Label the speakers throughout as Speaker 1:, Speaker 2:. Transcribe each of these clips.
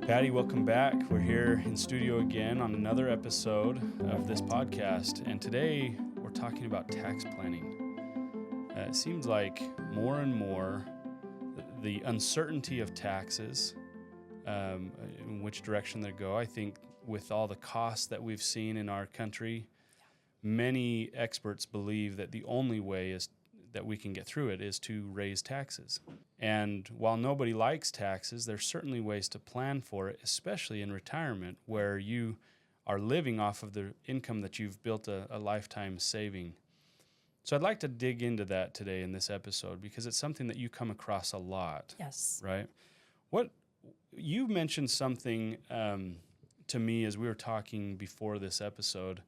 Speaker 1: Patty, welcome back. We're here in studio again on another episode of this podcast, and today we're talking about tax planning. It seems like more and more the uncertainty of taxes, in which direction they go. I think with all the costs that we've seen in our country, many experts believe that the only way is that we can get through it is to raise taxes. And while nobody likes taxes, there's certainly ways to plan for it, especially in retirement, where you are living off of the income that you've built a lifetime saving. So I'd like to dig into that today in this episode because it's something that you come across a lot.
Speaker 2: Yes.
Speaker 1: Right? You mentioned something to me as we were talking before this episode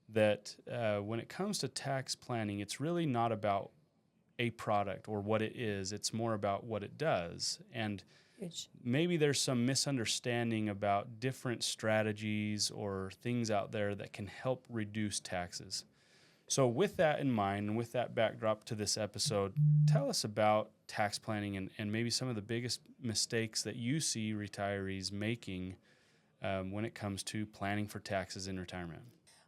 Speaker 1: that when it comes to tax planning, it's really not about a product or what it is. It's more about what it does. And maybe there's some misunderstanding about different strategies or things out there that can help reduce taxes. So with that in mind and with that backdrop to this episode, tell us about tax planning and maybe some of the biggest mistakes that you see retirees making when it comes to planning for taxes in retirement.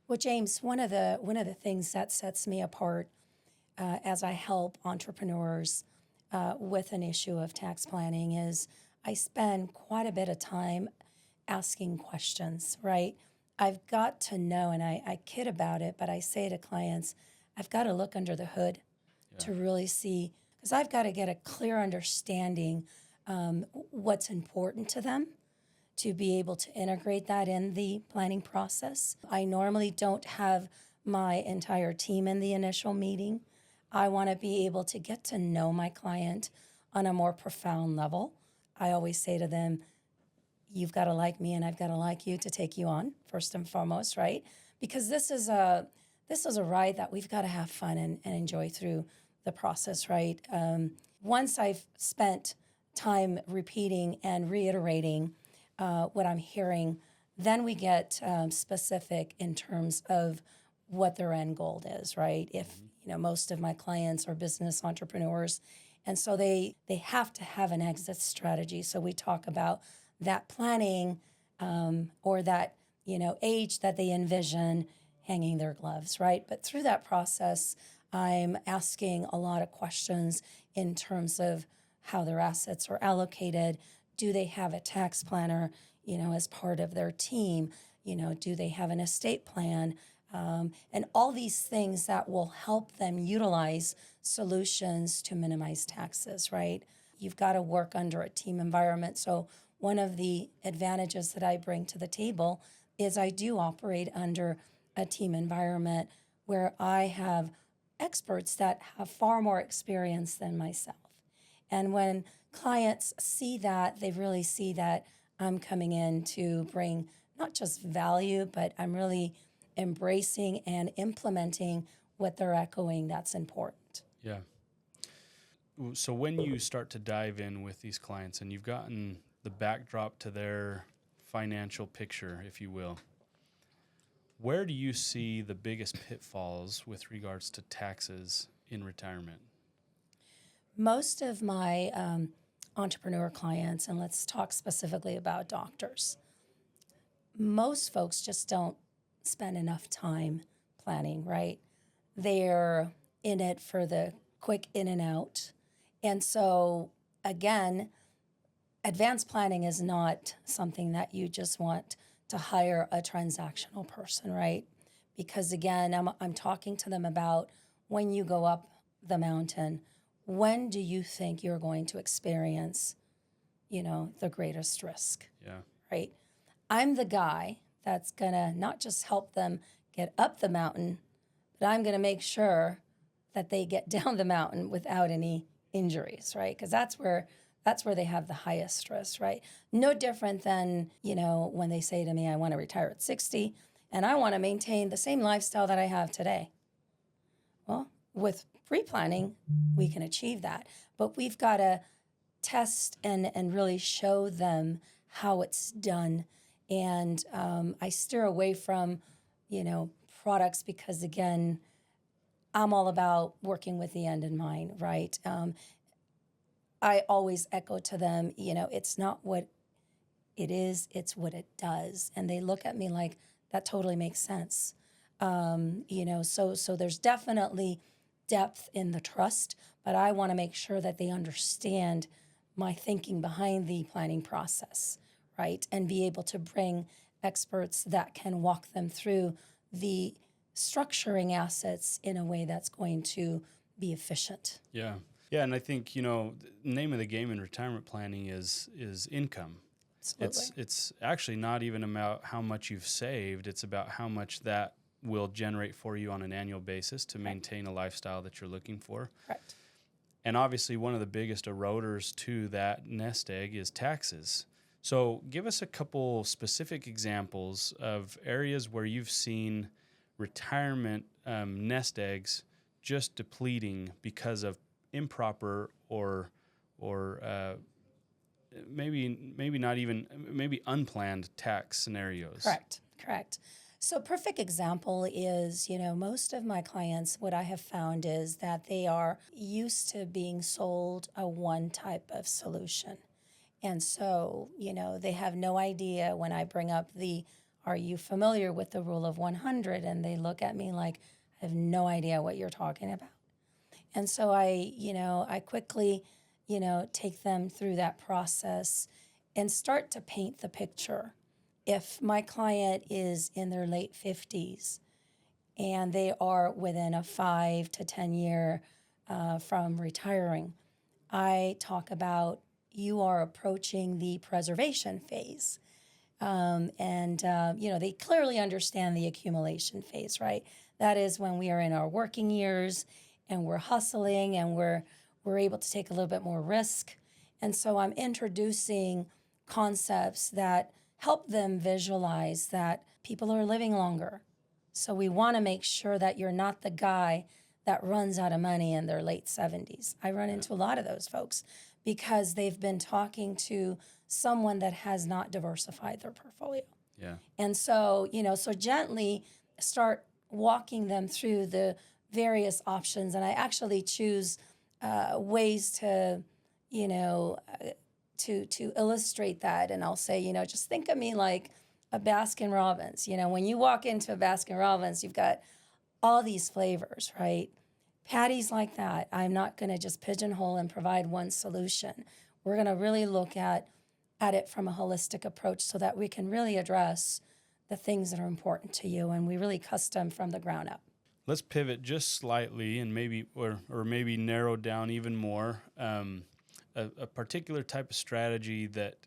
Speaker 2: Well, James, one of the things that sets me apart as I help entrepreneurs with an issue of tax planning is I spend quite a bit of time asking questions, right? I've got to know, and I kid about it, but I say to clients, I've got to look under the hood to really see, because I've got to get a clear understanding what's important to them to be able to integrate that in the planning process. I normally don't have my entire team in the initial meeting. I want to be able to get to know my client on a more profound level. I always say to them, you've got to like me and I've got to like you to take you on, first and foremost, right? Because this is a ride that we've got to have fun and enjoy through the process, right? Once I've spent time repeating and reiterating what I'm hearing, then we get specific in terms of what their end goal is, right? If most of my clients are business entrepreneurs, and so they have to have an exit strategy. So we talk about that planning or that age that they envision hanging their gloves, right? But through that process, I'm asking a lot of questions in terms of how their assets are allocated. Do they have a tax planner, as part of their team? Do they have an estate plan? And all these things that will help them utilize solutions to minimize taxes, right? You've got to work under a team environment. So one of the advantages that I bring to the table is I do operate under a team environment where I have experts that have far more experience than myself. And when clients see that, they really see that I'm coming in to bring not just value, but I'm really embracing and implementing what they're echoing that's important.
Speaker 1: Yeah. So when you start to dive in with these clients and you've gotten the backdrop to their financial picture, if you will, where do you see the biggest pitfalls with regards to taxes in retirement?
Speaker 2: Most of my entrepreneur clients, and let's talk specifically about doctors, most folks just don't spend enough time planning, right? They're in it for the quick in and out. And so, again, advanced planning is not something that you just want to hire a transactional person, right? Because, again, I'm talking to them about when you go up the mountain, when do you think you're going to experience, the greatest risk?
Speaker 1: Yeah.
Speaker 2: Right? I'm the guy that's going to not just help them get up the mountain, but I'm going to make sure that they get down the mountain without any injuries, right? Because that's where they have the highest stress, right? No different than, when they say to me, I want to retire at 60 and I want to maintain the same lifestyle that I have today. Well, with pre-planning, we can achieve that. But we've got to test and really show them how it's done. And I steer away from, products because, again, I'm all about working with the end in mind, right? I always echo to them, it's not what It's what it does. And they look at me like, that totally makes sense. So there's definitely depth in the trust, but I want to make sure that they understand my thinking behind the planning process, right? And be able to bring experts that can walk them through the structuring assets in a way that's going to be efficient.
Speaker 1: Yeah. Yeah, and I think, the name of the game in retirement planning is income.
Speaker 2: Absolutely.
Speaker 1: It's actually not even about how much you've saved, it's about how much that will generate for you on an annual basis to maintain a lifestyle that you're looking for.
Speaker 2: Correct.
Speaker 1: And obviously one of the biggest eroders to that nest egg is taxes. So give us a couple specific examples of areas where you've seen retirement nest eggs just depleting because of improper or maybe not even maybe unplanned tax scenarios.
Speaker 2: Correct. So perfect example is, most of my clients, what I have found is that they are used to being sold a one type of solution. And so, they have no idea when I bring up are you familiar with the rule of 100? And they look at me like, I have no idea what you're talking about. And so I quickly, take them through that process and start to paint the picture. If my client is in their late 50s and they are within a 5 to 10 year from retiring, I talk about you are approaching the preservation phase. They clearly understand the accumulation phase, right? That is when we are in our working years and we're hustling and we're able to take a little bit more risk. And so I'm introducing concepts that help them visualize that people are living longer. So we want to make sure that you're not the guy that runs out of money in their late 70s. I run into a lot of those folks because they've been talking to someone that has not diversified their portfolio.
Speaker 1: Yeah.
Speaker 2: And so, so gently start walking them through the various options. And I actually choose ways to, to illustrate that. And I'll say, just think of me like a Baskin Robbins. When you walk into a Baskin Robbins, you've got all these flavors, right? Patties like that. I'm not going to just pigeonhole and provide one solution. We're going to really look at it from a holistic approach so that we can really address the things that are important to you, and we really custom from the ground up.
Speaker 1: Let's pivot just slightly and maybe maybe narrow down even more a particular type of strategy that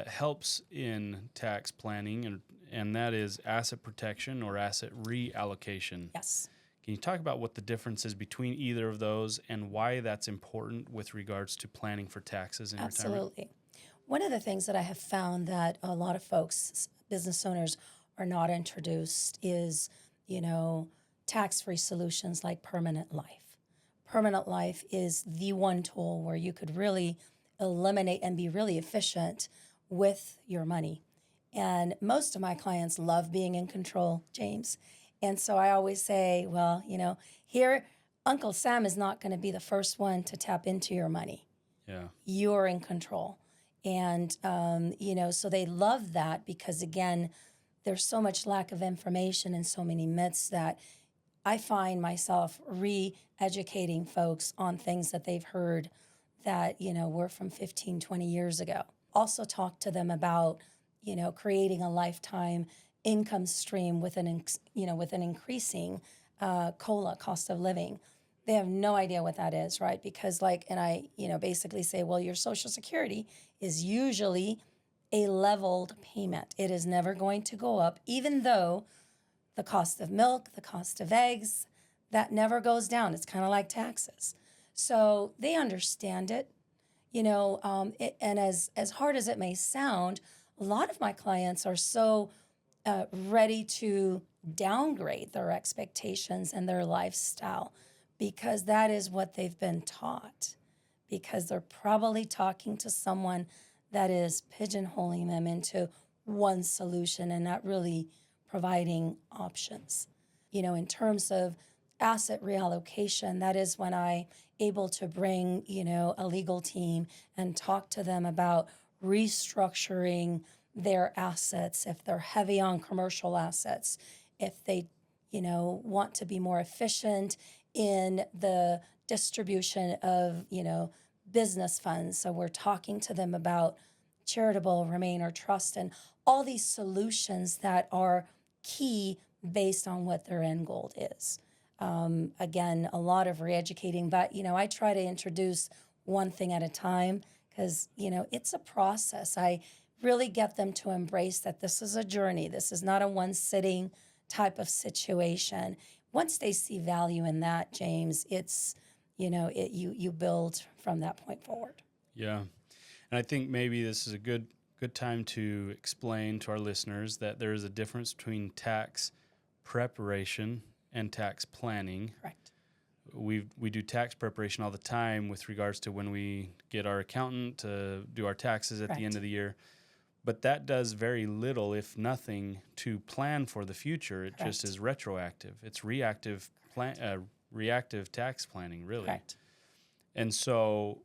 Speaker 1: helps in tax planning, and that is asset protection or asset reallocation.
Speaker 2: Yes.
Speaker 1: Can you talk about what the difference is between either of those and why that's important with regards to planning for taxes in retirement?
Speaker 2: Absolutely. One of the things that I have found that a lot of folks, business owners, are not introduced is, tax-free solutions like Permanent Life. Permanent Life is the one tool where you could really eliminate and be really efficient with your money. And most of my clients love being in control, James. And so I always say, well, here, Uncle Sam is not going to be the first one to tap into your money.
Speaker 1: Yeah.
Speaker 2: You're in control. And, so they love that because, again, there's so much lack of information and so many myths that I find myself re-educating folks on things that they've heard that, were from 15, 20 years ago. Also talk to them about, creating a lifetime income stream with an increasing COLA, cost of living. They have no idea what that is, right? Because and I, basically say, well, your Social Security is usually a leveled payment. It is never going to go up, even though the cost of milk, the cost of eggs, that never goes down. It's kind of like taxes. So they understand it, and as hard as it may sound, a lot of my clients are so ready to downgrade their expectations and their lifestyle because that is what they've been taught, because they're probably talking to someone that is pigeonholing them into one solution and not really providing options. In terms of asset reallocation, that is when I able to bring, a legal team and talk to them about restructuring their assets, if they're heavy on commercial assets, if they, want to be more efficient in the distribution of, business funds. So we're talking to them about charitable, remain, or trust, and all these solutions that are key based on what their end goal is. Again, a lot of re-educating, but I try to introduce one thing at a time because it's a process. I really get them to embrace that this is a journey. This is not a one sitting type of situation. Once they see value in that, James, it's you build from that point forward.
Speaker 1: Yeah. And I think maybe this is a good time to explain to our listeners that there is a difference between tax preparation and tax planning.
Speaker 2: Correct.
Speaker 1: We do tax preparation all the time with regards to when we get our accountant to do our taxes at the end of the year. But that does very little, if nothing, to plan for the future. It just is retroactive. It's reactive tax planning, really.
Speaker 2: Correct.
Speaker 1: And so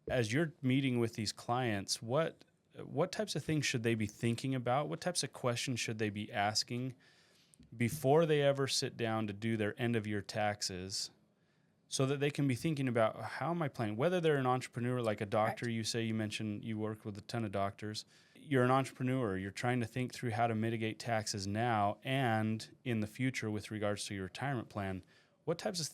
Speaker 1: as you're meeting with these clients, what types of things should they be thinking about? What types of questions should they be asking before they ever sit down to do their end of year taxes, so that they can be thinking about, how am I planning? Whether they're an entrepreneur, like a doctor, you mentioned you work with a ton of doctors. You're an entrepreneur. You're trying to think through how to mitigate taxes now and in the future with regards to your retirement plan. What types of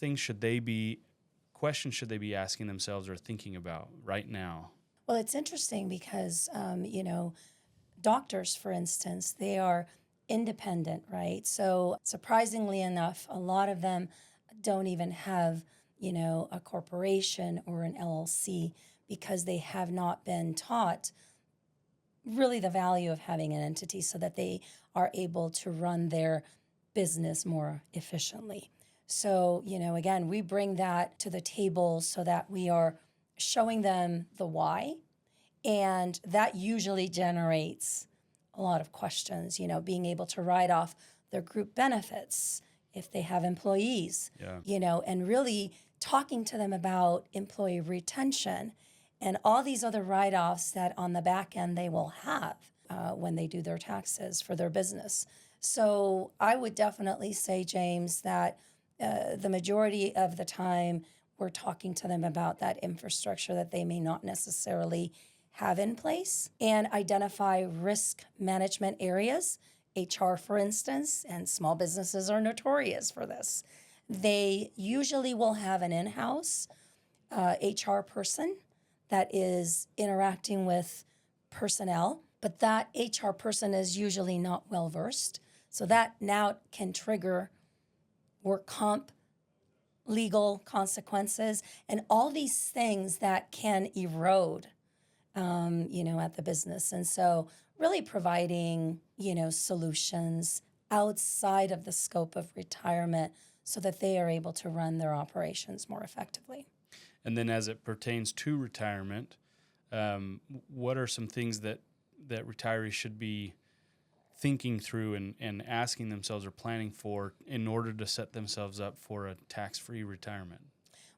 Speaker 1: questions should they be asking themselves or thinking about right now?
Speaker 2: Well, it's interesting because, doctors, for instance, they are independent, right? So surprisingly enough, a lot of them don't even have, a corporation or an LLC because they have not been taught really the value of having an entity so that they are able to run their business more efficiently. So, again, we bring that to the table so that we are showing them the why, and that usually generates a lot of questions, being able to write off their group benefits if they have employees, and really talking to them about employee retention and all these other write-offs that on the back end they will have when they do their taxes for their business. So I would definitely say, James, that the majority of the time we're talking to them about that infrastructure that they may not necessarily have in place, and identify risk management areas. HR, for instance, and small businesses are notorious for this. They usually will have an in-house HR person that is interacting with personnel, but that HR person is usually not well-versed. So that now can trigger work comp, legal consequences, and all these things that can erode at the business. And so really providing, solutions outside of the scope of retirement so that they are able to run their operations more effectively.
Speaker 1: And then as it pertains to retirement, what are some things that retirees should be thinking through and asking themselves or planning for in order to set themselves up for a tax-free retirement?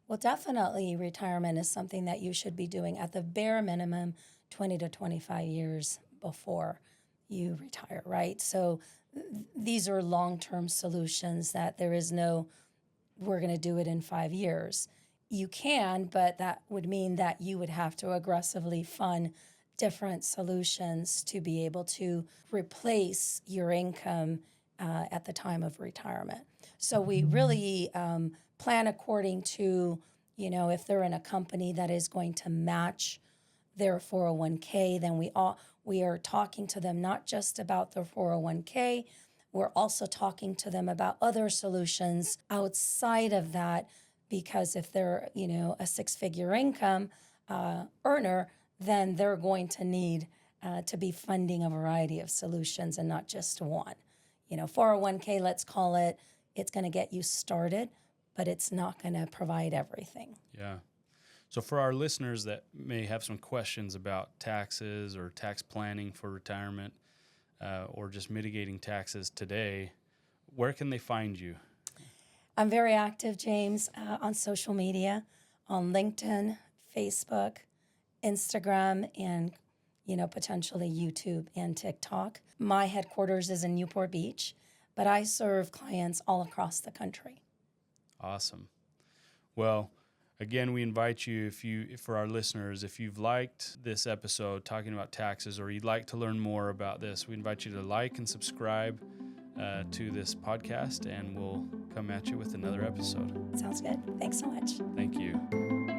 Speaker 2: Well, definitely retirement is something that you should be doing at the bare minimum 20 to 25 years before you retire, right? So these are long-term solutions that there is no, we're going to do it in 5 years. You can, but that would mean that you would have to aggressively fund different solutions to be able to replace your income at the time of retirement. So we really plan according to, if they're in a company that is going to match their 401k, then we are talking to them not just about their 401k, we're also talking to them about other solutions outside of that, because if they're, a six-figure income earner, then they're going to need to be funding a variety of solutions and not just one. 401k, let's call it, it's going to get you started, but it's not going to provide everything.
Speaker 1: Yeah. So for our listeners that may have some questions about taxes or tax planning for retirement or just mitigating taxes today, where can they find you?
Speaker 2: I'm very active, James, on social media, on LinkedIn, Facebook, Instagram, and potentially YouTube and TikTok. My headquarters is in Newport Beach, but I serve clients all across the country.
Speaker 1: Awesome. Well, again, we invite you, for our listeners, if you've liked this episode talking about taxes or you'd like to learn more about this, we invite you to like and subscribe to this podcast, and we'll come at you with another episode.
Speaker 2: Sounds good. Thanks so much.
Speaker 1: Thank you.